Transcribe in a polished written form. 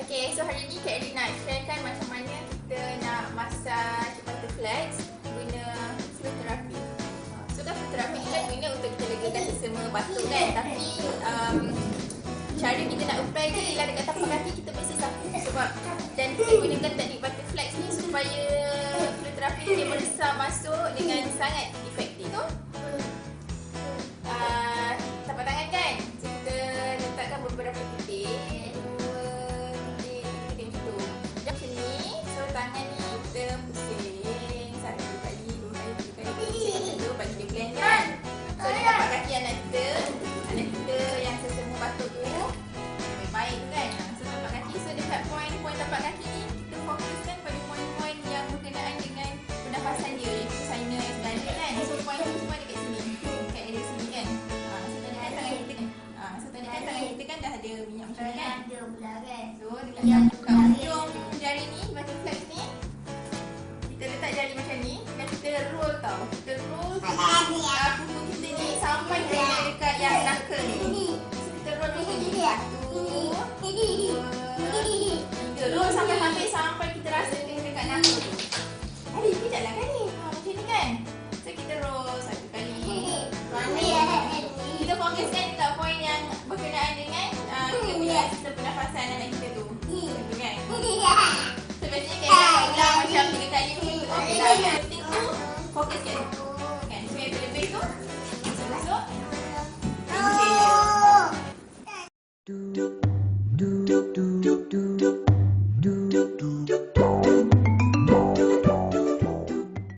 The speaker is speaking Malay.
Okay, so hari ni Kak Ellie nak sharekan macam mana kita nak massage butterflies guna fluoroterapi. So kan fluoroterapi ni kan guna untuk kita legakan sesama batuk kan. Tapi cara kita nak apply je ialah dekat tapak kaki kita mesti sapu. Sebab dan kita gunakan teknik butterflies ni supaya fluoroterapi dia meresap masuk dengan sangat efektif. Tapak tangan kan, so kita letakkan beberapa titik. Macam ni, so tangan ni kita pusing 1 kali, 2 kali, 3 kali, pusing tu bagi dia blend kan. So dia tapak kaki anak kita yang sesama batuk tu baik-baik tu kan. So tapak kaki, so dekat point tapak kaki ni kita fokuskan pada point-point yang berkenaan dengan pernafasan dia, iaitu sinus, dada kan. So point tu semua dekat sini, dekat area sini kan. So tangan kita kan, dah ada minyak macam ni kan. Ada pula kan. So dekat